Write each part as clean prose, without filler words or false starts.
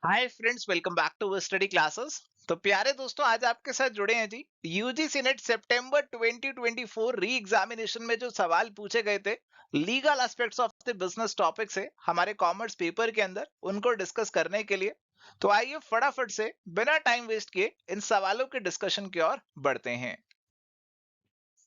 Hi friends, welcome back to study classes. तो प्यारे दोस्तों, आज आपके साथ जुड़े हैं जी यूजीसी नेट सितंबर 2024 री एग्जामिनेशन में जो सवाल पूछे गए थे legal aspects of the business topic से हमारे कॉमर्स पेपर के अंदर, उनको डिस्कस करने के लिए। तो आइए फटाफट से बिना टाइम वेस्ट किए इन सवालों के डिस्कशन की ओर बढ़ते हैं।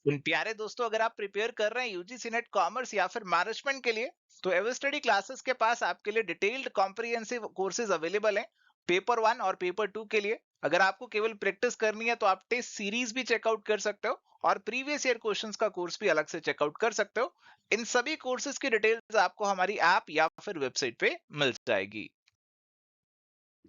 प्यारे दोस्तों, अगर आप प्रिपेयर कर रहे हैं यूजीसी नेट कॉमर्स या फिर मैनेजमेंट के लिए, तो एवर स्टडी क्लासेस के पास आपके लिए डिटेल्ड कॉम्प्रिहेंसिव कोर्सेज अवेलेबल हैं पेपर 1 और पेपर 2 के लिए। अगर आपको केवल प्रैक्टिस करनी है तो आप टेस्ट सीरीज भी चेकआउट कर सकते हो और प्रीवियस ईयर क्वेश्चंस का कोर्स भी अलग से चेकआउट कर सकते हो। इन सभी कोर्सेज की डिटेल्स आपको हमारी ऐप या फिर वेबसाइट पे मिल जाएगी।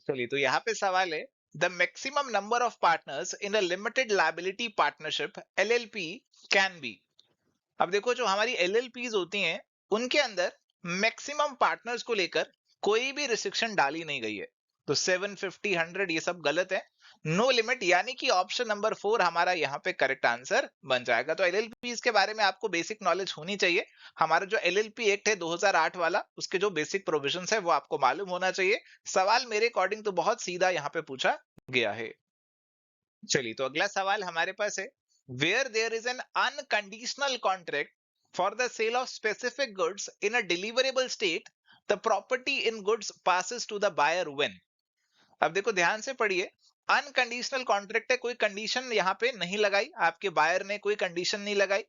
चलिए, तो यहाँ पे सवाल है, the maximum number of partners in a limited liability partnership LLP can be. अब देखो, जो हमारी एलएलपीज होती हैं उनके अंदर मैक्सिमम पार्टनर्स को लेकर कोई भी रिस्ट्रिक्शन डाली नहीं गई है। तो 750 100 ये सब गलत है। नो लिमिट, यानी कि ऑप्शन नंबर 4 हमारा यहाँ पे करेक्ट आंसर बन जाएगा। तो एलएलपीज के बारे में आपको बेसिक नॉलेज होनी चाहिए। हमारा जो एलएलपी एक्ट है 2008 वाला, उसके जो बेसिक प्रोविजंस है वो आपको मालूम होना चाहिए। सवाल मेरे अकॉर्डिंग तो बहुत सीधा यहाँ पे पूछा गया है। चलिए, तो अगला सवाल हमारे पास है, where there is an unconditional contract for the sale of specific goods in a deliverable state, the property in goods passes to the buyer when. अब देखो, ध्यान से पढ़िए। अनकंडीशनल कॉन्ट्रैक्ट है, कोई कंडीशन यहाँ पे नहीं लगाई, आपके बायर ने कोई कंडीशन नहीं लगाई।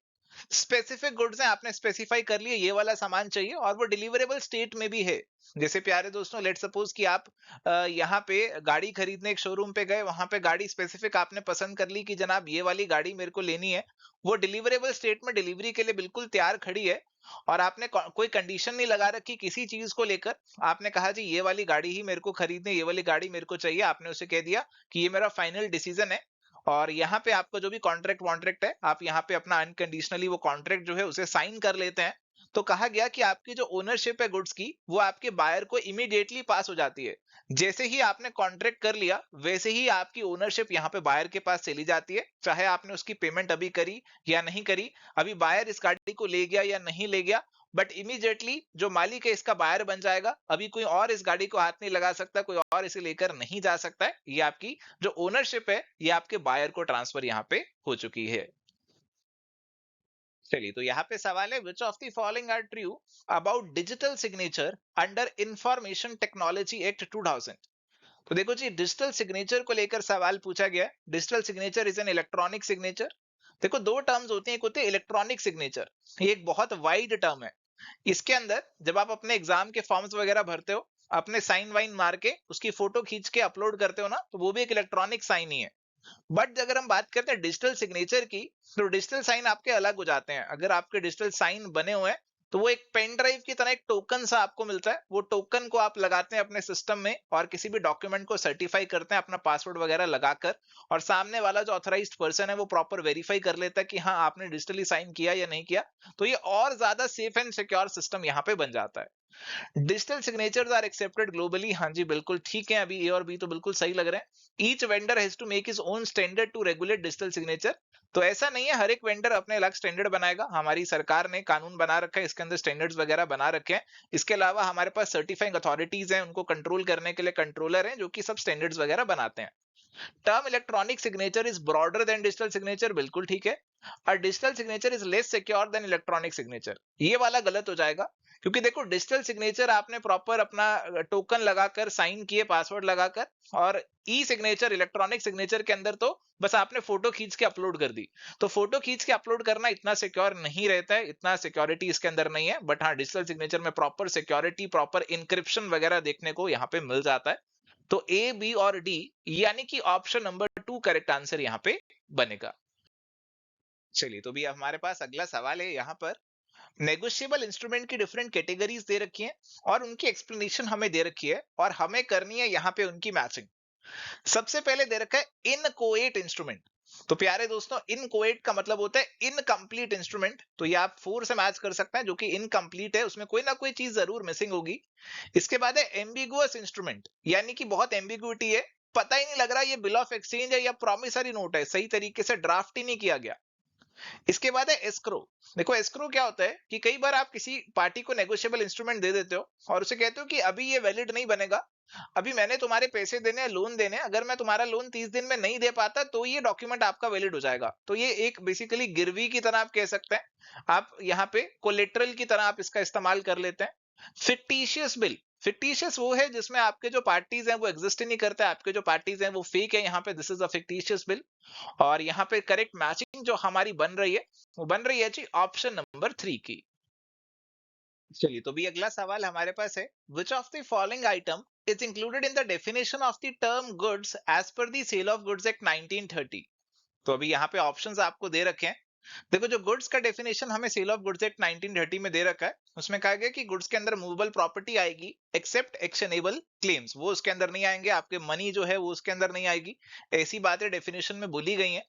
स्पेसिफिक गुड्स है, आपने स्पेसिफाई कर लिए ये वाला सामान चाहिए और वो डिलीवरेबल स्टेट में भी है। जैसे प्यारे दोस्तों, लेट सपोज कि आप यहाँ पे गाड़ी खरीदने एक शोरूम पे गए, वहां पे गाड़ी स्पेसिफिक आपने पसंद कर ली कि जनाब ये वाली गाड़ी मेरे को लेनी है। वो डिलीवरेबल स्टेट में डिलीवरी के लिए बिल्कुल तैयार खड़ी है और आपने कोई कंडीशन नहीं लगा रखी किसी चीज को लेकर। आपने कहा जी ये वाली गाड़ी ही मेरे को खरीदनी है, ये वाली गाड़ी मेरे को चाहिए। आपने उसे कह दिया कि ये मेरा फाइनल डिसीजन है और यहाँ पे आपका जो भी कॉन्ट्रैक्ट वॉन्ट्रैक्ट है, आप यहाँ पे अपना अनकंडीशनली वो कॉन्ट्रैक्ट जो है उसे साइन कर लेते हैं। तो कहा गया कि आपकी जो ओनरशिप है गुड्स की, वो आपके बायर को इमीडिएटली पास हो जाती है। जैसे ही आपने कॉन्ट्रैक्ट कर लिया, वैसे ही आपकी ओनरशिप यहाँ पे बायर के पास चली जाती है, चाहे आपने उसकी पेमेंट अभी करी या नहीं करी। अभी बायर इस गाड़ी को ले गया या नहीं ले गया, बट इमीडिएटली जो मालिक है इसका बायर बन जाएगा। अभी कोई और इस गाड़ी को हाथ नहीं लगा सकता, कोई और इसे लेकर नहीं जा सकता है। ये आपकी जो ओनरशिप है ये आपके बायर को ट्रांसफर यहाँ पे हो चुकी है। चलिए, तो यहाँ पे सवाल है, which of the following are true about digital signature under information technology act 2000। तो देखो जी, डिजिटल सिग्नेचर को लेकर सवाल पूछा गया। Digital signature is an electronic signature. देखो, दो टर्म्स होती हैं, एक होती है इलेक्ट्रॉनिक सिग्नेचर, ये एक बहुत वाइड टर्म है। इसके अंदर जब आप अपने एग्जाम के फॉर्म्स वगैरह भरते हो, अपने साइन वाइन मार के उसकी फोटो खींच के अपलोड करते हो ना, तो वो भी एक इलेक्ट्रॉनिक साइन ही है। बट अगर हम बात करते हैं डिजिटल सिग्नेचर की, तो डिजिटल साइन आपके अलग हो जाते हैं। अगर आपके डिजिटल साइन बने हुए हैं तो वो एक पेन ड्राइव की तरह एक टोकन सा आपको मिलता है। वो टोकन को आप लगाते हैं अपने सिस्टम में और किसी भी डॉक्यूमेंट को सर्टिफाई करते हैं अपना पासवर्ड वगैरह लगाकर, और सामने वाला जो ऑथराइज्ड पर्सन है वो प्रॉपर वेरीफाई कर लेता है कि हाँ आपने डिजिटली साइन किया या नहीं किया। तो ये और ज्यादा सेफ एंड सिक्योर सिस्टम यहाँ पे बन जाता है। Digital signatures are accepted globally. हाँ जी, बिल्कुल ठीक है, अभी ए और बी तो बिल्कुल सही लग रहे हैं। Each vendor has to make his own standard to regulate digital signature. तो ऐसा नहीं है हर एक वेंडर अपने अलग स्टैंडर्ड बनाएगा, हमारी सरकार ने कानून बना रखा है, इसके अंदर स्टैंडर्ड्स वगैरह बना रखे हैं। इसके अलावा हमारे पास सर्टिफाइंग अथॉरिटीज हैं, उनको कंट्रोल करने के लिए कंट्रोलर हैं जो कि सब स्टैंडर्ड्स वगैरह बनाते हैं। Term electronic signature is broader than digital signature, बिल्कुल ठीक है। और digital signature is less secure than electronic signature, ये वाला गलत हो जाएगा। क्योंकि देखो, डिजिटल सिग्नेचर आपने प्रॉपर अपना टोकन लगाकर साइन किए, पासवर्ड लगाकर। और ई सिग्नेचर, इलेक्ट्रॉनिक सिग्नेचर के अंदर तो बस आपने फोटो खींच के अपलोड कर दी। तो फोटो खींच के अपलोड करना इतना सिक्योर नहीं रहता है, इतना सिक्योरिटी इसके अंदर नहीं है। बट हाँ, डिजिटल सिग्नेचर में प्रॉपर सिक्योरिटी, प्रॉपर इंक्रिप्शन वगैरह देखने को यहाँ पे मिल जाता है। तो ए, बी और डी, यानी कि ऑप्शन नंबर 2 करेक्ट आंसर यहाँ पे बनेगा। चलिए, तो भी हमारे पास अगला सवाल है यहाँ पर, नेगोशिएबल इंस्ट्रूमेंट की डिफरेंट कैटेगरीज दे रखी हैं और उनकी एक्सप्लेनेशन हमें दे रखी है और हमें करनी है यहाँ पे उनकी मैचिंग। सबसे पहले दे रखा है इनकोएट इंस्ट्रूमेंट। तो प्यारे दोस्तों, इनकोएट का मतलब होता है इनकम्प्लीट इंस्ट्रूमेंट। तो ये आप 4 से मैच कर सकते हैं, जो कि इनकम्प्लीट है, उसमें कोई ना कोई चीज जरूर मिसिंग होगी। इसके बाद है एम्बिगुअस इंस्ट्रूमेंट, यानी कि बहुत एम्बिगुइटी है, पता ही नहीं लग रहा ये बिल ऑफ एक्सचेंज है या प्रॉमिसरी नोट है, सही तरीके से ड्राफ्ट ही नहीं किया गया। इसके बाद है एस्क्रो। देखो एस्क्रो क्या होता है कि कई बार आप किसी पार्टी को नेगोशिएबल इंस्ट्रूमेंट दे देते हो और उसे कहते हो कि अभी ये वैलिड नहीं बनेगा, अभी मैंने तुम्हारे पैसे देने हैं, लोन देने हैं, अगर मैं तुम्हारा लोन 30 दिन में नहीं दे पाता तो ये डॉक्यूमेंट आपका वैलिड हो जाएगा। तो ये एक बेसिकली गिरवी की तरह आप कह सकते हैं, आप यहाँ पे कोलेटरल की तरह आप इसका इस्तेमाल कर लेते हैं। फिक्टिशियस बिल, फिक्टिशियस वो है जिसमें आपके जो पार्टीज हैं वो एग्जिस्ट ही नहीं करते, आपके जो पार्टीज हैं वो फेक है, यहाँ पे this is a fictitious bill. और यहाँ पे करेक्ट मैचिंग जो हमारी बन रही है वो बन रही है जी ऑप्शन नंबर 3 की। चलिए तो भी अगला सवाल हमारे पास है, which of the following item is included in the definition of the term goods as per the sale of goods act 1930। तो अभी यहाँ पे ऑप्शंस आपको दे रखे हैं। देखो जो गुड्स का डेफिनेशन हमें सेल ऑफ गुड्स एक्ट 1930 में दे रखा है, उसमें कहा गया कि गुड्स के अंदर मूवेबल प्रॉपर्टी आएगी एक्सेप्ट एक्शनेबल क्लेम्स, वो उसके अंदर नहीं आएंगे, आपके मनी जो है वो उसके अंदर नहीं आएगी। ऐसी बातें डेफिनेशन में बोली गई हैं।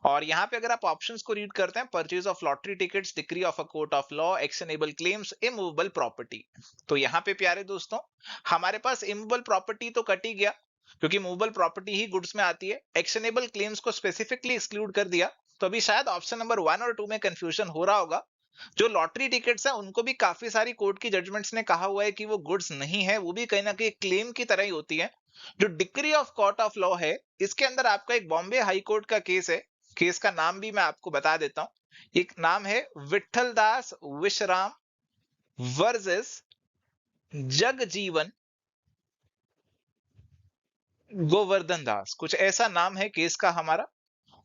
और यहाँ पे अगर आप ऑप्शंस को रीड करते हैं, purchase of lottery tickets, decree of a court of law, actionable claims, immovable property. तो यहाँ पे प्यारे दोस्तों हमारे पास इमूवेबल प्रॉपर्टी तो कट ही गया, क्योंकि मूवेबल प्रॉपर्टी ही गुड्स में आती है। एक्शनेबल क्लेम्स को स्पेसिफिकली एक्सक्लूड कर दिया। तो अभी शायद ऑप्शन नंबर 1 और 2 में कंफ्यूजन हो रहा होगा। जो लॉटरी टिकट्स हैं उनको भी काफी सारी कोर्ट की जजमेंट्स ने कहा हुआ है कि वो गुड्स नहीं है, वो भी कहीं ना कहीं क्लेम की तरह ही होती है। जो decree of court of law है, इसके अंदर आपका एक बॉम्बे हाई कोर्ट का केस है। केस का नाम भी मैं आपको बता देता हूं, एक नाम है विठल दास विश्राम वर्सेस जगजीवन गोवर्धन दास, कुछ ऐसा नाम है केस का हमारा।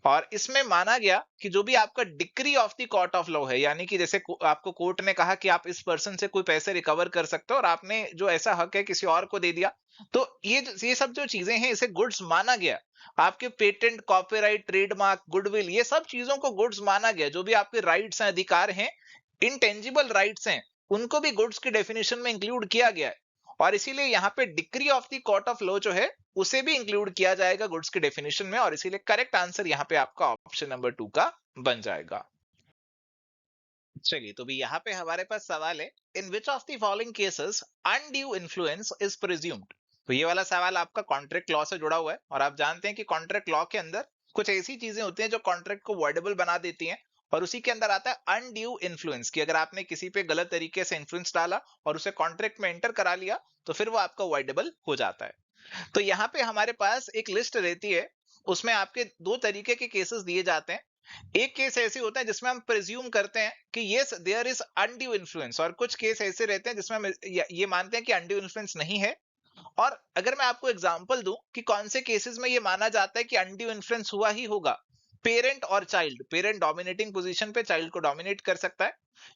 और इसमें माना गया कि जो भी आपका decree of the court of law है, यानी कि जैसे आपको कोर्ट ने कहा कि आप इस पर्सन से कोई पैसे रिकवर कर सकते हो और आपने जो ऐसा हक है किसी और को दे दिया, तो ये सब जो चीजें हैं इसे गुड्स माना गया। आपके पेटेंट, कॉपीराइट, ट्रेडमार्क, गुडविल, ये सब चीजों को गुड्स माना गया। जो भी आपके राइट्स हैं, अधिकार हैं, इनटेंजिबल राइट्स हैं, उनको भी गुड्स की डेफिनेशन में इंक्लूड किया गया है। और इसीलिए यहाँ पे decree of the court of law जो है उसे भी इंक्लूड किया जाएगा गुड्स की डेफिनेशन में, और इसीलिए करेक्ट आंसर यहाँ पे आपका ऑप्शन नंबर 2 का बन जाएगा। चलिए तो भी यहाँ पे हमारे पास सवाल है, in which of the following cases undue influence is presumed. तो ये वाला सवाल आपका कॉन्ट्रैक्ट लॉ से जुड़ा हुआ है, और आप जानते हैं कि कॉन्ट्रैक्ट लॉ के अंदर कुछ ऐसी चीजें होती हैं जो कॉन्ट्रैक्ट को वॉइडेबल बना देती हैं। और उसी के अंदर आता है अनड्यू इन्फ्लुएंस, कि अगर आपने किसी पे गलत तरीके से इन्फ्लुएंस डाला और उसे कॉन्ट्रैक्ट में एंटर करा लिया तो फिर वो आपका वॉइडेबल हो जाता है। तो यहाँ पे हमारे पास एक लिस्ट रहती है, उसमें आपके दो तरीके के केसेस दिए जाते हैं। एक केस ऐसे होता है जिसमें हम प्रिज्यूम करते हैं कि yes there is undue influence, और कुछ केस ऐसे रहते हैं जिसमें हम ये मानते हैं कि अनड्यू इन्फ्लुएंस नहीं है। और अगर मैं आपको एग्जांपल दूं कि कौन से केसेस में ये माना जाता है कि अनड्यू इन्फ्लुएंस हुआ ही होगा, पेरेंट और चाइल्ड, पेरेंट डोमिनेटिंग पोजीशन पे चाइल्ड को डोमिनेट कर सकता है।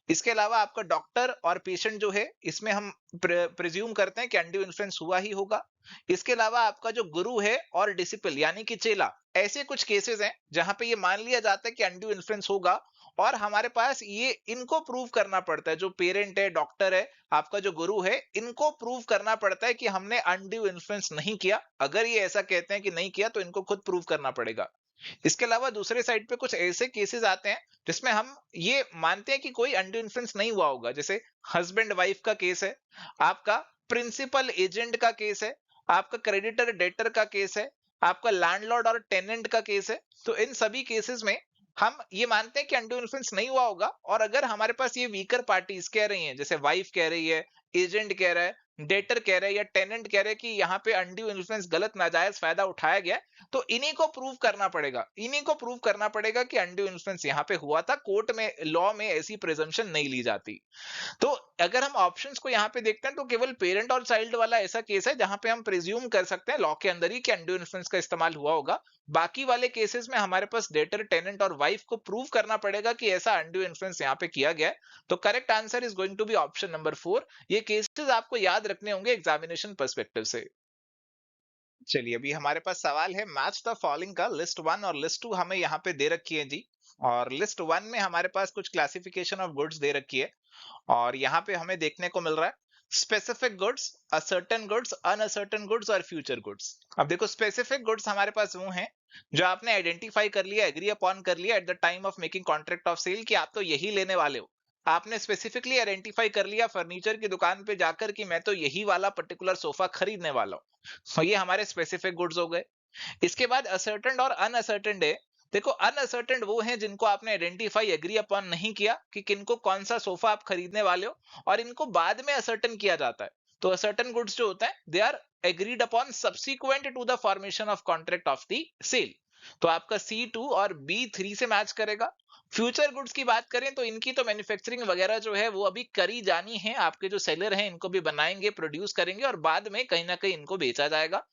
इसके अलावा आपका डॉक्टर और पेशेंट जो है, इसमें हम प्रिज्यूम करते हैं कि अनड्यू इन्फ्लुएंस हुआ ही होगा। इसके अलावा आपका जो गुरु है और डिसिपल यानी कि चेला, ऐसे कुछ केसेस हैं जहां पे ये मान लिया जाता है कि अनड्यू इन्फ्लुएंस होगा, और हमारे पास ये इनको प्रूव करना पड़ता है, जो पेरेंट है, डॉक्टर है, आपका जो गुरु है, इनको प्रूव करना पड़ता है कि हमने अनड्यू इन्फ्लुएंस नहीं किया। अगर ये ऐसा कहते हैं कि नहीं किया तो इनको खुद प्रूव करना पड़ेगा। इसके अलावा दूसरे साइड पे कुछ ऐसे केसेस आते हैं जिसमें हम ये मानते हैं कि कोई अनड्यू इन्फ्लुएंस नहीं हुआ होगा, जैसे हस्बैंड वाइफ का केस है, आपका प्रिंसिपल एजेंट का केस है, आपका क्रेडिटर डेटर का केस है, आपका लैंडलॉर्ड और टेनेंट का केस है। तो इन सभी केसेस में हम ये मानते हैं कि अनड्यू इन्फ्लुएंस नहीं हुआ होगा। और अगर हमारे पास ये वीकर पार्टीज कह रही हैं, जैसे वाइफ कह रही है, एजेंट कह रहा है, डेटर कह रहा है या टेनेंट कह रहे हैं कि यहाँ पे अनड्यू इन्फ्लुएंस, गलत नाजायज फायदा उठाया गया, तो इन्हीं को प्रूव करना पड़ेगा, इन्हीं को प्रूव करना पड़ेगा कि अनड्यू इन्फ्लुएंस यहाँ पे हुआ था। कोर्ट में, लॉ में ऐसी प्रिजम्पशन नहीं ली जाती। तो अगर हम ऑप्शंस को यहाँ पे देखते हैं तो केवल पेरेंट और चाइल्ड वाला ऐसा केस है जहां पे हम प्रिज्यूम कर सकते हैं लॉ के अंदर ही कि अनड्यू इन्फ्लुएंस का इस्तेमाल हुआ होगा। बाकी वाले केसेस में हमारे पास डेटर, टेनेंट और वाइफ को प्रूव करना पड़ेगा कि ऐसा अनड्यू इन्फ्लुएंस यहाँ पे किया गया है। तो correct answer is going to be option number 4। ये केसेस आपको याद रखने होंगे एग्जामिनेशन पर्सपेक्टिव से। चलिए अभी हमारे पास सवाल है, मैच द फॉलोइंग का लिस्ट 1 और लिस्ट 2 हमें यहाँ पे दे रखी है जी। और लिस्ट 1 में हमारे पास कुछ क्लासिफिकेशन ऑफ गुड्स दे रखी है, और यहाँ पे हमें देखने को मिल रहा है specific goods, ascertain goods, uncertain goods और फ्यूचर गुड्स। अब देखो स्पेसिफिक गुड्स हमारे पास वो हैं जो आपने आइडेंटिफाई कर लिया, एग्री अपॉन कर लिया at the time of making contract of sale कि आप तो यही लेने वाले हो। आपने स्पेसिफिकली आइडेंटिफाई कर लिया फर्नीचर की दुकान पे जाकर कि मैं तो यही वाला पर्टिकुलर सोफा खरीदने वाला हूँ। तो ये हमारे स्पेसिफिक गुड्स हो गए। इसके बाद असर्टेन और अनअसर्टेन है, देखो अनअसर्टेन वो हैं जिनको आपने आइडेंटिफाई एग्री अपॉन नहीं किया कि किनको कौन सा सोफा आप खरीदने वाले हो, और इनको बाद में असर्टेन किया जाता है। तो असर्टेन गुड्स जो होता है they are agreed upon subsequent to the formation of contract of the sale. तो आपका C2 और B3 से मैच करेगा। फ्यूचर गुड्स की बात करें तो इनकी तो मैन्युफैक्चरिंग वगैरह जो है वो अभी करी जानी है, आपके जो सेलर हैं इनको भी बनाएंगे, प्रोड्यूस करेंगे और बाद में कहीं ना कहीं इनको बेचा जाएगा।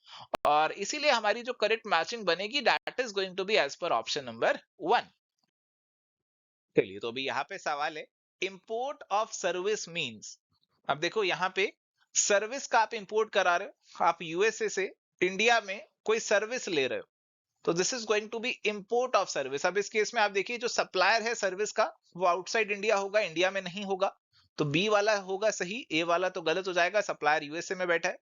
और इसीलिए हमारी जो करेक्ट मैचिंग बनेगी that is going to be as per option number 1। चलिए तो अभी यहाँ पे सवाल है, इंपोर्ट ऑफ सर्विस मींस। अब देखो यहाँ पे सर्विस का आप इंपोर्ट करा रहे हो, आप यूएसए से इंडिया में कोई सर्विस ले रहे हो, तो this is going to be import of service. अब इस केस में आप देखिए जो सप्लायर है सर्विस का वो आउटसाइड इंडिया होगा, इंडिया में नहीं होगा। तो बी वाला होगा सही, ए वाला तो गलत हो जाएगा, सप्लायर यूएसए में बैठा है।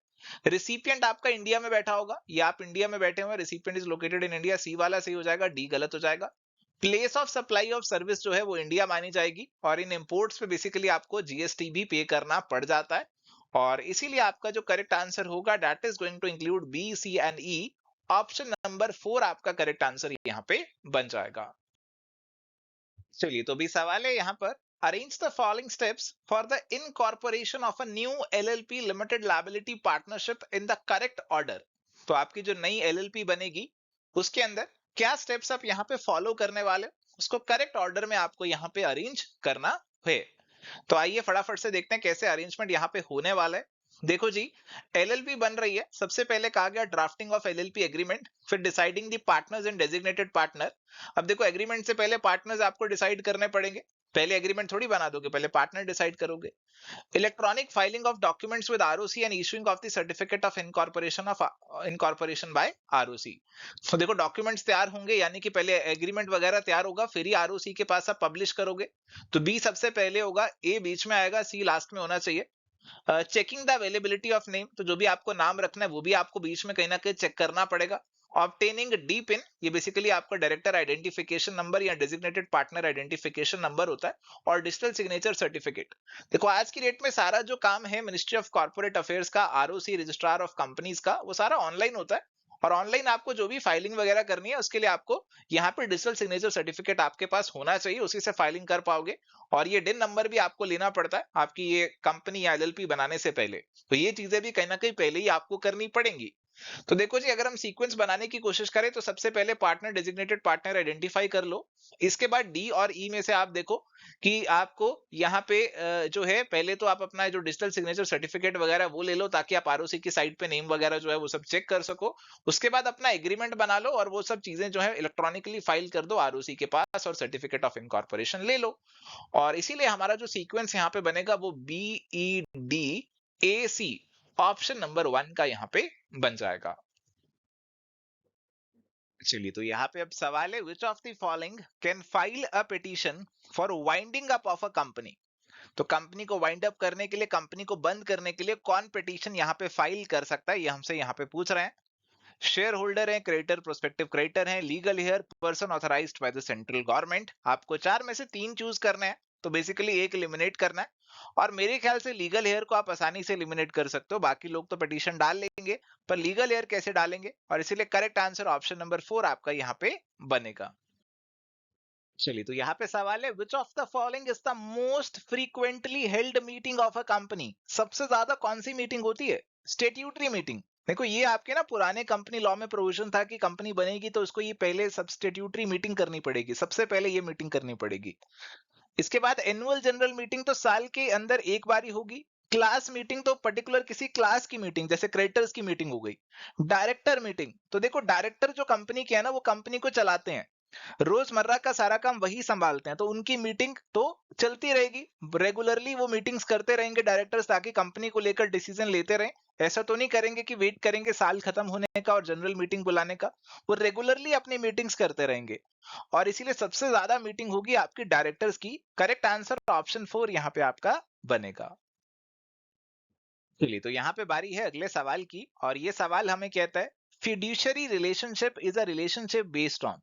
रिसिपिएंट आपका इंडिया में बैठा होगा, या आप इंडिया में बैठे हुए, recipient is located in India, C वाला सही हो जाएगा, डी गलत हो जाएगा। Place of supply of service जो है वो इंडिया मानी जाएगी, और इन इंपोर्ट्स पे बेसिकली आपको जीएसटी भी पे करना पड़ जाता है। और इसीलिए आपका जो करेक्ट आंसर होगा that is going to include B, C and E. Option number 4 आपका करेक्ट आंसर यहाँ पे बन जाएगा। चलिए तो भी सवाल है यहाँ पर, arrange the following steps for the incorporation of a new LLP limited liability partnership in the correct order. तो आपकी जो नई एलएलपी बनेगी उसके अंदर क्या स्टेप्स आप यहाँ पे फॉलो करने वाले हो, उसको करेक्ट ऑर्डर में आपको यहाँ पे अरेंज करना है। तो आइए फटाफट से देखते हैं कैसे अरेंजमेंट यहाँ पे होने वाला है। देखो जी, एलएलपी बन रही है, सबसे पहले कहा गया ड्राफ्टिंग ऑफ एलएलपी एग्रीमेंट, फिर deciding the partners and designated partner. अब देखो एग्रीमेंट से पहले पार्टनर्स आपको डिसाइड करने पड़ेंगे, पहले एग्रीमेंट थोड़ी बना दोगे, पहले पार्टनर डिसाइड करोगे। Electronic filing of documents with ROC and issuing of the certificate of incorporation by ROC. तो देखो डॉक्यूमेंट्स तैयार होंगे, यानी कि पहले एग्रीमेंट वगैरह तैयार होगा, फिर ही आरओसी के पास आप पब्लिश करोगे। तो बी सबसे पहले होगा, ए बीच में आएगा, सी लास्ट में होना चाहिए। Checking the availability of name, तो जो भी आपको नाम रखना है वो भी आपको बीच में कहीं ना कहीं चेक करना पड़ेगा। ऑब्टेनिंग डी पिन, ये बेसिकली आपका डायरेक्टर आइडेंटिफिकेशन नंबर या डेजिग्नेटेड पार्टनर आइडेंटिफिकेशन नंबर होता है। और डिजिटल सिग्नेचर सर्टिफिकेट, देखो आज की डेट में सारा जो काम है मिनिस्ट्री ऑफ कॉर्पोरेट अफेयर्स का, आरओसी रजिस्ट्रार ऑफ कंपनीज का, वो सारा ऑनलाइन होता है। और ऑनलाइन आपको जो भी फाइलिंग वगैरह करनी है उसके लिए आपको यहाँ पे डिजिटल सिग्नेचर सर्टिफिकेट आपके पास होना चाहिए, उसी से फाइलिंग कर पाओगे। और ये डिन नंबर भी आपको लेना पड़ता है आपकी ये कंपनी या एलएलपी बनाने से पहले। तो ये चीजें भी कहीं ना कहीं पहले ही आपको करनी पड़ेंगी। तो देखो जी, अगर हम सीक्वेंस बनाने की कोशिश करें तो सबसे पहले पार्टनर डेजिग्नेटेड पार्टनर आइडेंटिफाई कर लो। इसके बाद डी और ई में से आप देखो कि आपको यहाँ पे जो है पहले तो आप अपना जो डिजिटल सिग्नेचर सर्टिफिकेट वगैरह वो ले लो, ताकि आप आरओसी की साइट पे नेम वगैरह जो है वो सब चेक कर सको। उसके बाद अपना एग्रीमेंट बना लो और वो सब चीजें जो है इलेक्ट्रॉनिकली फाइल कर दो आरओसी के पास, और सर्टिफिकेट ऑफ इनकॉर्पोरेशन ले लो। और इसीलिए हमारा जो सीक्वेंस यहाँ पे बनेगा वो BEDAC, ऑप्शन नंबर 1 का यहाँ पे बन जाएगा। चलिए तो यहाँ पे अब सवाल है, which of the following can file a petition for winding up of a company. तो कंपनी को वाइंड अप करने के लिए, कंपनी को बंद करने के लिए कौन पिटीशन यहाँ पे फाइल कर सकता है, ये हमसे यहाँ पे पूछ रहे हैं। शेयर होल्डर है, क्रेडिटर प्रोस्पेक्टिव क्रेडिटर है, legal heir, person authorised by the central government. आपको 4 में से 3 चूज करना है, तो बेसिकली एक एलिमिनेट करना है। और मेरे ख्याल से लीगल हेयर को आप आसानी से एलिमिनेट कर सकते हो, बाकी लोग तो पिटीशन डाल लेंगे, पर लीगल हेयर कैसे डालेंगे। और इसीलिए करेक्ट आंसर ऑप्शन नंबर 4 आपका यहाँ पे बनेगा। चलिए तो यहाँ पे सवाल है, which of the following is the most frequently held meeting of a company. सबसे ज्यादा कौन सी मीटिंग होती है? Statutory meeting. देखो ये आपके ना पुराने कंपनी लॉ में प्रोविजन था कि कंपनी बनेगी तो उसको ये पहले सब स्टेट्यूटरी मीटिंग करनी पड़ेगी, सबसे पहले ये मीटिंग करनी पड़ेगी। इसके बाद एनुअल जनरल मीटिंग तो साल के अंदर एक बार ही होगी। क्लास मीटिंग तो पर्टिकुलर किसी क्लास की मीटिंग, जैसे क्रेडिटर्स की मीटिंग हो गई। डायरेक्टर मीटिंग, तो देखो डायरेक्टर जो कंपनी के है ना वो कंपनी को चलाते हैं, रोजमर्रा का सारा काम वही संभालते हैं, तो उनकी मीटिंग तो चलती रहेगी। रेगुलरली वो मीटिंग्स करते रहेंगे डायरेक्टर्स, ताकि कंपनी को लेकर डिसीजन लेते रहें। ऐसा तो नहीं करेंगे कि वेट करेंगे साल खत्म होने का और जनरल मीटिंग बुलाने का, वो रेगुलरली अपनी मीटिंग्स करते रहेंगे। और इसीलिए सबसे ज्यादा मीटिंग होगी आपकी डायरेक्टर्स की। करेक्ट आंसर ऑप्शन 4 यहाँ पे आपका बनेगा। चलिए तो यहाँ पे बारी है अगले सवाल की, और ये सवाल हमें कहता है, fiduciary relationship is a relationship based on.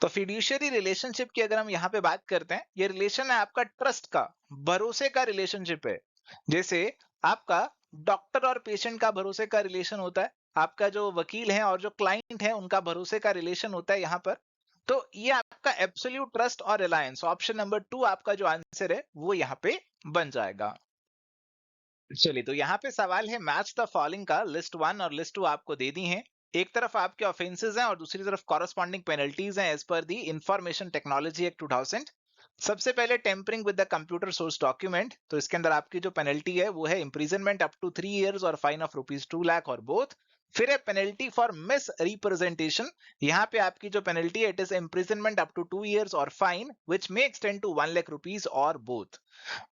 तो फिड्यूशियरी रिलेशनशिप की अगर हम यहाँ पे बात करते हैं, ये रिलेशन है आपका ट्रस्ट का, भरोसे का रिलेशनशिप है। जैसे आपका डॉक्टर और पेशेंट का भरोसे का रिलेशन होता है, आपका जो वकील है और जो क्लाइंट है उनका भरोसे का रिलेशन होता है यहाँ पर। तो ये आपका एब्सोल्यूट ट्रस्ट और रिलायंस, ऑप्शन नंबर 2 आपका जो आंसर है वो यहाँ पे बन जाएगा। चलिए, तो यहाँ पे सवाल है मैच द फॉलोइंग का, लिस्ट 1 और लिस्ट 2 आपको दे दी हैं। एक तरफ आपके ऑफेंसेस हैं और दूसरी तरफ कॉरस्पॉन्डिंग पेनल्टीज हैं एज पर दी इंफॉर्मेशन टेक्नोलॉजी एक्ट 2000। सबसे पहले tampering with the computer source document, तो इसके अंदर आपकी जो पेनल्टी है वो है इंप्रिजनमेंट अप टू 3 years और फाइन ऑफ ₹2 लाख और बोथ। फिर है पेनल्टी फॉर मिस रिप्रेजेंटेशन, यहाँ पे आपकी जो पेनल्टी है it is imprisonment up to 2 years और fine which may extend to ₹1 lakh और बोथ।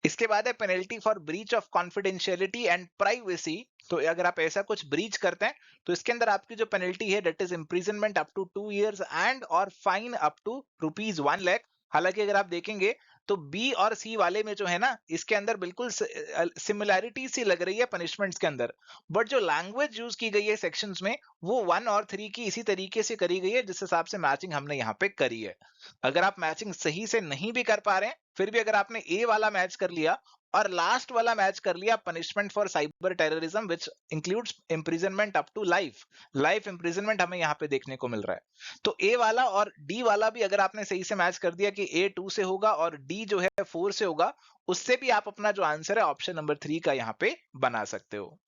इसके बाद है penalty for breach of confidentiality and privacy, तो अगर आप ऐसा कुछ ब्रीच करते हैं तो इसके अंदर आपकी जो पेनल्टी है that is imprisonment up to 2 years and और फाइन अप टू ₹1 लाख। हालांकि अगर आप देखेंगे तो बी और सी वाले में जो है ना इसके अंदर बिल्कुल सिमिलैरिटी सी लग रही है पनिशमेंट्स के अंदर, बट जो लैंग्वेज यूज की गई है सेक्शंस में वो 1 और 3 की इसी तरीके से करी गई है जिस हिसाब से मैचिंग हमने यहाँ पे करी है। अगर आप मैचिंग सही से नहीं भी कर पा रहे हैं फिर भी अगर आपने ए वाला मैच कर लिया और लास्ट वाला मैच कर लिया punishment for cyber terrorism which includes imprisonment up to life, life imprisonment हमें यहाँ पे देखने को मिल रहा है। तो ए वाला और डी वाला भी अगर आपने सही से मैच कर दिया कि ए 2 से होगा और डी जो है 4 से होगा, उससे भी आप अपना जो आंसर है ऑप्शन नंबर 3 का यहाँ पे बना सकते हो।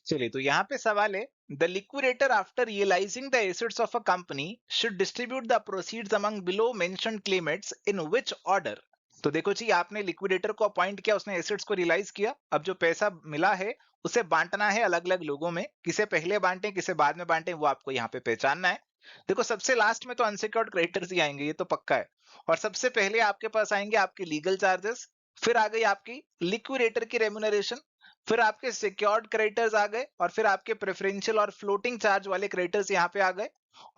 चलिए, तो यहाँ पे सवाल है the liquidator after realising the assets of a company should distribute the proceeds among below mentioned claimants in which order. तो देखो जी, आपने लिक्विडेटर को अपॉइंट किया, उसने एसेट्स को रियलाइज किया, अब जो पैसा मिला है उसे बांटना है अलग अलग लोगों में, किसे पहले बांटे किसे बाद में बांटे वो आपको यहाँ पे पहचानना है। देखो सबसे लास्ट में तो अनसिक्योर्ड क्रेडिटर्स ही आएंगे, ये तो पक्का है। और सबसे पहले आपके पास आएंगे आपके लीगल चार्जेस, फिर आ गई आपकी लिक्विडेटर की रेम्युनरेशन, फिर आपके सिक्योर्ड क्रेडिटर्स आ गए और फिर आपके प्रेफरेंशियल और फ्लोटिंग चार्ज वाले क्रेडिटर्स यहाँ पे आ गए।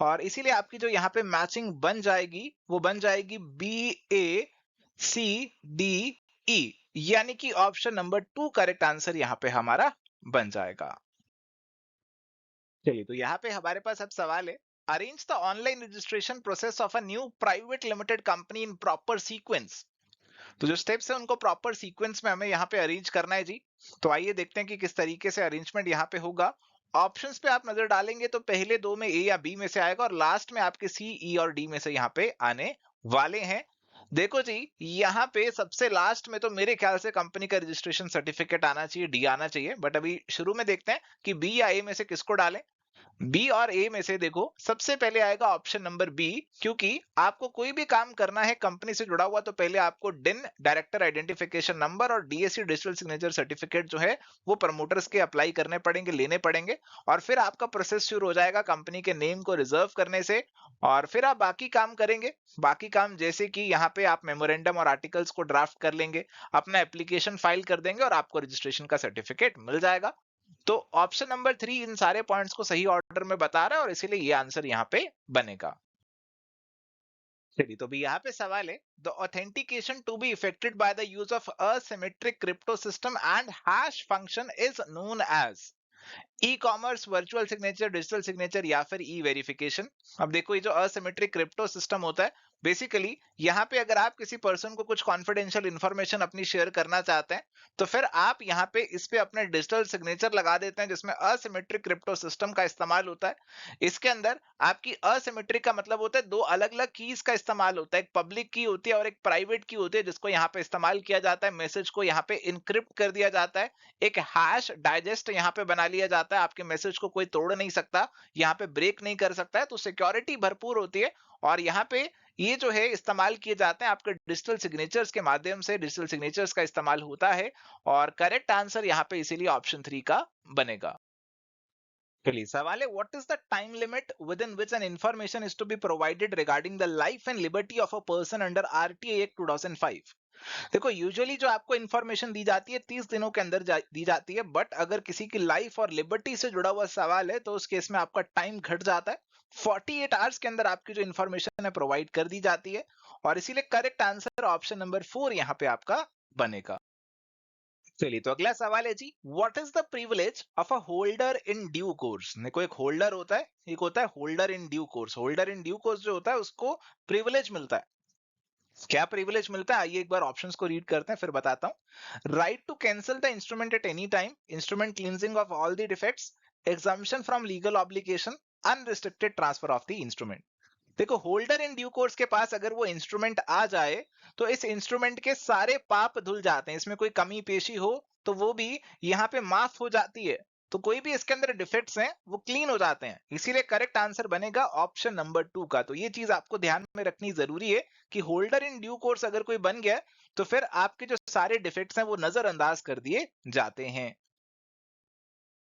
और इसीलिए आपकी जो यहाँ पे मैचिंग बन जाएगी वो बन जाएगी बी ए सी डी ई, यानी कि ऑप्शन नंबर 2 करेक्ट आंसर यहाँ पे हमारा बन जाएगा। चलिए, तो यहाँ पे हमारे पास अब सवाल है arrange the online registration process of a new private limited company in proper sequence. तो जो स्टेप्स है उनको प्रॉपर सीक्वेंस में हमें यहाँ पे अरेंज करना है जी। तो आइए देखते हैं कि किस तरीके से अरेंजमेंट यहाँ पे होगा। ऑप्शंस पे आप नजर डालेंगे तो पहले दो में ए या बी में से आएगा और लास्ट में आपके सी ई और डी में से यहाँ पे आने वाले हैं। देखो जी, यहाँ पे सबसे लास्ट में तो मेरे ख्याल से कंपनी का रजिस्ट्रेशन सर्टिफिकेट आना चाहिए, डी आना चाहिए, बट अभी शुरू में देखते हैं कि बी या ए में से किसको डालें। बी और ए में से देखो सबसे पहले आएगा ऑप्शन नंबर बी, क्योंकि आपको कोई भी काम करना है कंपनी से जुड़ा हुआ तो पहले आपको डिन डायरेक्टर आइडेंटिफिकेशन नंबर और डीएससी डिजिटल सिग्नेचर सर्टिफिकेट जो है वो प्रमोटर्स के अप्लाई करने पड़ेंगे, लेने पड़ेंगे। और फिर आपका प्रोसेस शुरू हो जाएगा कंपनी के नेम को रिजर्व करने से, और फिर आप बाकी काम करेंगे। बाकी काम जैसे कि यहाँ पे आप मेमोरेंडम और आर्टिकल्स को ड्राफ्ट कर लेंगे, अपना एप्लीकेशन फाइल कर देंगे और आपको रजिस्ट्रेशन का सर्टिफिकेट मिल जाएगा। तो ऑप्शन नंबर 3 इन सारे पॉइंट्स को सही ऑर्डर में बता रहा है और इसीलिए ये आंसर यहाँ पे बनेगा। चलिए, तो भी यहाँ पे सवाल है the authentication to be effected by the use of asymmetric crypto system and hash function is known as e commerce, virtual signature, digital signature या फिर ई वेरिफिकेशन। अब देखो ये जो असिमेट्रिक क्रिप्टो सिस्टम होता है बेसिकली यहाँ पे अगर आप किसी पर्सन को कुछ कॉन्फिडेंशियल इंफॉर्मेशन अपनी शेयर करना चाहते हैं तो फिर आप यहाँ पे इस पे अपने डिजिटल सिग्नेचर लगा देते हैं जिसमें असिमेट्रिक क्रिप्टो सिस्टम का इस्तेमाल होता है। इसके अंदर आपकी असिमेट्रिक का मतलब होता है दो अलग अलग कीज का इस्तेमाल होता है, एक पब्लिक की होती है और एक प्राइवेट की होती है जिसको यहाँ पे इस्तेमाल किया जाता है, मैसेज को यहाँ पे इनक्रिप्ट कर दिया जाता है, एक हैश डाइजेस्ट यहाँ पे बना लिया जाता है, आपके मैसेज को कोई तोड़ नहीं सकता, यहाँ पे ब्रेक नहीं कर सकता है, तो सिक्योरिटी भरपूर होती है। और यहाँ पे ये जो है इस्तेमाल किए जाते हैं आपके डिजिटल सिग्नेचर्स के माध्यम से, डिजिटल सिग्नेचर्स का इस्तेमाल होता है और करेक्ट आंसर यहाँ पे इसीलिए ऑप्शन 3 का बनेगा। चलिए, सवाल है what is the time limit within which an information is to be provided regarding the life and liberty of a person under RTI act 2005। देखो यूजुअली जो आपको इन्फॉर्मेशन दी जाती है 30 दिनों के अंदर दी जाती है, बट अगर किसी की लाइफ और लिबर्टी से जुड़ा हुआ सवाल है तो उस केस में आपका टाइम घट जाता है, 48 आवर्स के अंदर आपकी जो इन्फॉर्मेशन है प्रोवाइड कर दी जाती है। और इसीलिए करेक्ट आंसर ऑप्शन नंबर 4 यहाँ पे आपका बनेगा। चलिए, तो अगला सवाल है जी what is the privilege of a holder in due course. देखो एक होल्डर होता है, एक होता है holder in due course. Holder in due course जो होता है उसको प्रिविलेज मिलता है। क्या प्रिविलेज मिलता है आइए एक बार ऑप्शंस को रीड करते हैं फिर बताता हूं। Right to cancel the instrument at any time, instrument cleansing of all the defects, exemption from legal obligation, unrestricted transfer of the instrument. देखो, होल्डर इन ड्यू कोर्स के पास अगर वो इंस्ट्रूमेंट आ जाए तो इस इंस्ट्रूमेंट के सारे पाप धुल जाते हैं। इसमें कोई कमी पेशी हो तो वो भी यहाँ पे माफ हो जाती है। तो कोई भी इसके अंदर डिफेक्ट्स हैं वो क्लीन हो जाते हैं। इसीलिए करेक्ट आंसर बनेगा ऑप्शन नंबर 2 का। तो ये चीज आपको ध्यान में रखनी जरूरी है कि होल्डर इन ड्यू कोर्स अगर कोई बन गया तो फिर आपके जो सारे डिफेक्ट्स हैं वो नजरअंदाज कर दिए जाते हैं।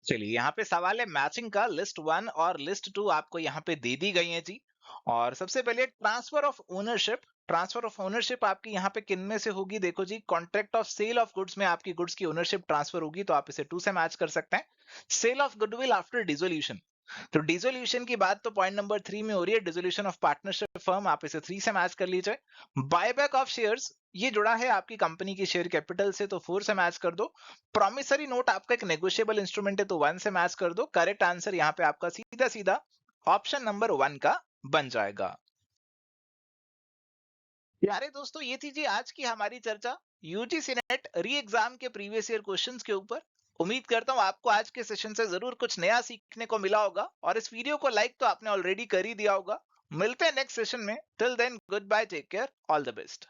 चलिए, यहाँ पे सवाल है मैचिंग का। लिस्ट 1 और लिस्ट 2 आपको यहाँ पे दे दी गई है जी। और सबसे पहले transfer of ownership. Transfer of ownership आपकी यहाँ पे किन में से होगी? देखो जी, contract of sale of goods में आपकी गुड्स की ओनरशिप ट्रांसफर होगी, तो आप इसे 2 से मैच कर सकते हैं। Sale of goodwill after dissolution, तो डिसोल्यूशन की बात तो पॉइंट नंबर 3 में हो रही है। डिसोल्यूशन ऑफ पार्टनरशिप फर्म, आप इसे 3 से मैच कर लीजिए। बायबैक ऑफ शेयर्स, ये जुड़ा है आपकी कंपनी की शेयर कैपिटल से, तो 4 से मैच कर दो। प्रॉमिसरी नोट आपका एक नेगोशिएबल इंस्ट्रूमेंट है, तो 1 से मैच कर दो। करेक्ट आंसर यहाँ पे आपका सीधा सीधा ऑप्शन नंबर 1 का बन जाएगा। प्यारे दोस्तों, ये थी जी आज की हमारी चर्चा यूजीसी नेट री एग्जाम के प्रीवियस ईयर क्वेश्चंस के ऊपर। उम्मीद करता हूँ आपको आज के सेशन से जरूर कुछ नया सीखने को मिला होगा, और इस वीडियो को लाइक तो आपने ऑलरेडी कर ही दिया होगा। मिलते हैं नेक्स्ट सेशन में। Till then, goodbye, take care, all the best.